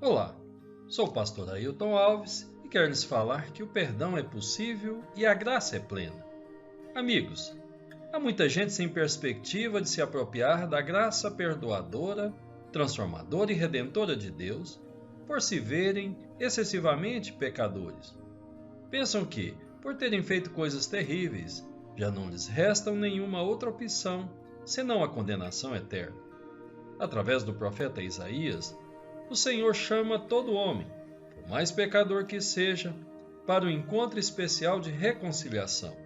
Olá, sou o pastor Ailton Alves e quero lhes falar que o perdão é possível e a graça é plena. Amigos, há muita gente sem perspectiva de se apropriar da graça perdoadora, transformadora e redentora de Deus, por se verem excessivamente pecadores. Pensam que, por terem feito coisas terríveis, já não lhes resta nenhuma outra opção senão a condenação eterna. Através do profeta Isaías, o Senhor chama todo homem, por mais pecador que seja, para o encontro especial de reconciliação.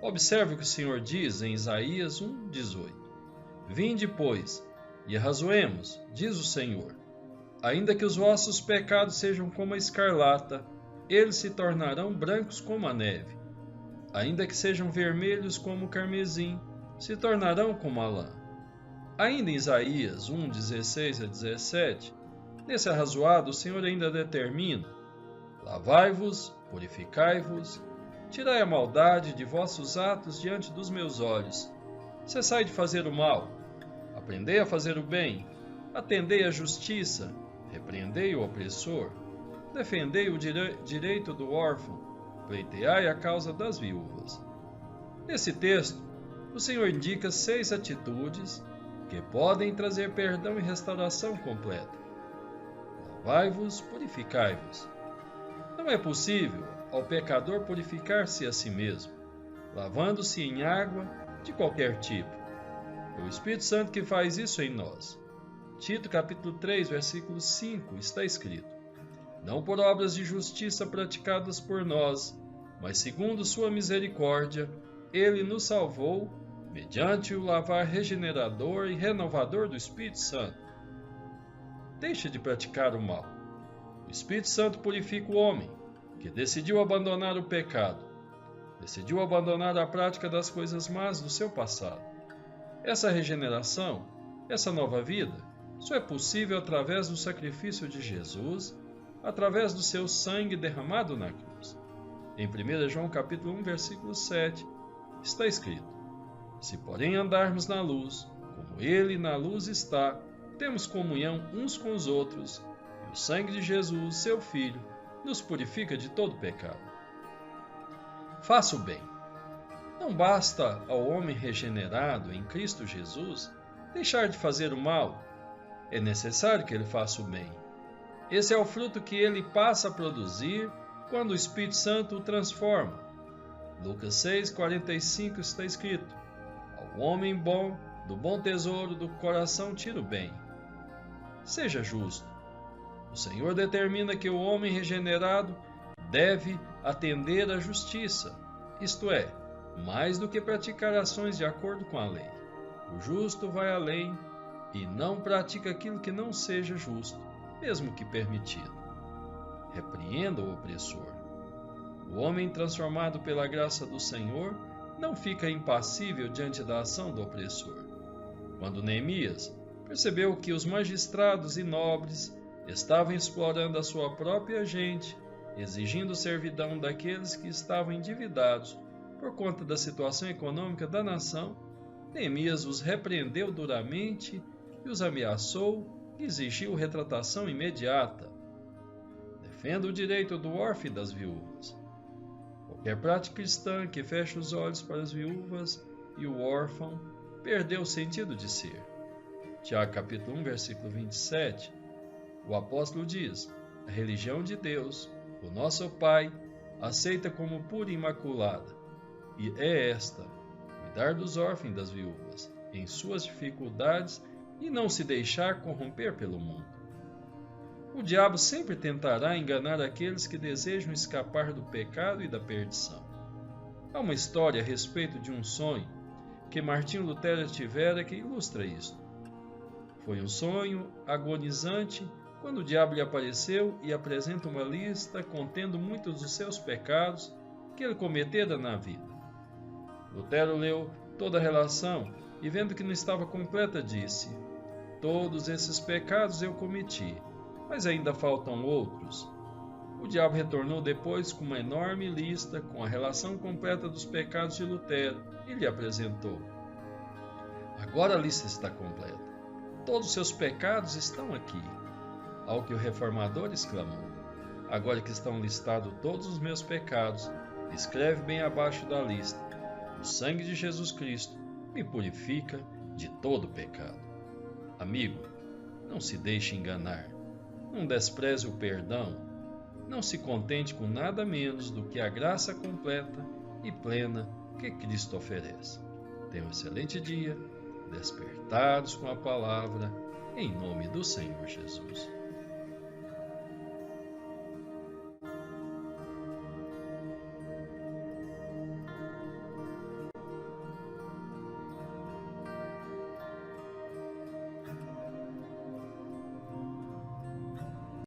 Observe o que o Senhor diz em Isaías 1,18. Vinde, pois, e arrazoemos, diz o Senhor. Ainda que os vossos pecados sejam como a escarlata, eles se tornarão brancos como a neve. Ainda que sejam vermelhos como o carmesim, se tornarão como a lã. Ainda em Isaías 1,16 a 17, nesse arrazoado o Senhor ainda determina: lavai-vos, purificai-vos, tirai a maldade de vossos atos diante dos meus olhos. Cessai de fazer o mal, aprendei a fazer o bem, atendei à justiça, repreendei o opressor, defendei o direito do órfão, pleiteai a causa das viúvas. Nesse texto, o Senhor indica 6 atitudes que podem trazer perdão e restauração completa. Lavai-vos, purificai-vos. Não é possível ao pecador purificar-se a si mesmo, lavando-se em água de qualquer tipo. É o Espírito Santo que faz isso em nós. Tito capítulo 3, versículo 5 está escrito: não por obras de justiça praticadas por nós, mas segundo sua misericórdia, ele nos salvou mediante o lavar regenerador e renovador do Espírito Santo. Deixe de praticar o mal. O Espírito Santo purifica o homem, que decidiu abandonar o pecado, decidiu abandonar a prática das coisas más do seu passado. Essa regeneração, essa nova vida, só é possível através do sacrifício de Jesus, através do seu sangue derramado na cruz. Em 1 João capítulo 1, versículo 7, está escrito: se porém andarmos na luz, como ele na luz está, temos comunhão uns com os outros, e o sangue de Jesus, seu Filho, nos purifica de todo pecado. Faça o bem. Não basta ao homem regenerado em Cristo Jesus deixar de fazer o mal. É necessário que ele faça o bem. Esse é o fruto que ele passa a produzir quando o Espírito Santo o transforma. Lucas 6,45 está escrito: ao homem bom, do bom tesouro do coração tira o bem. Seja justo. O Senhor determina que o homem regenerado deve atender à justiça, isto é, mais do que praticar ações de acordo com a lei. O justo vai além e não pratica aquilo que não seja justo, mesmo que permitido. Repreenda o opressor. O homem transformado pela graça do Senhor não fica impassível diante da ação do opressor. Quando Neemias percebeu que os magistrados e nobres estavam explorando a sua própria gente, exigindo servidão daqueles que estavam endividados por conta da situação econômica da nação, Neemias os repreendeu duramente e os ameaçou e exigiu retratação imediata. Defenda o direito do órfão e das viúvas. Qualquer prática cristã que feche os olhos para as viúvas e o órfão perdeu o sentido de ser. Tiago capítulo 1, versículo 27, o apóstolo diz: a religião de Deus, o nosso Pai, aceita como pura e imaculada, e é esta: cuidar dos órfãos e das viúvas, em suas dificuldades e não se deixar corromper pelo mundo. O diabo sempre tentará enganar aqueles que desejam escapar do pecado e da perdição. Há uma história a respeito de um sonho que Martinho Lutero tivera que ilustra isto. Foi um sonho agonizante quando o diabo lhe apareceu e apresenta uma lista contendo muitos dos seus pecados que ele cometera na vida. Lutero leu toda a relação e, vendo que não estava completa, disse: todos esses pecados eu cometi, mas ainda faltam outros. O diabo retornou depois com uma enorme lista com a relação completa dos pecados de Lutero e lhe apresentou: agora a lista está completa. Todos os seus pecados estão aqui. Ao que o reformador exclamou: agora que estão listados todos os meus pecados, escreve bem abaixo da lista: o sangue de Jesus Cristo me purifica de todo pecado. Amigo, não se deixe enganar. Não despreze o perdão. Não se contente com nada menos do que a graça completa e plena que Cristo oferece. Tenha um excelente dia, despertados com a palavra, em nome do Senhor Jesus.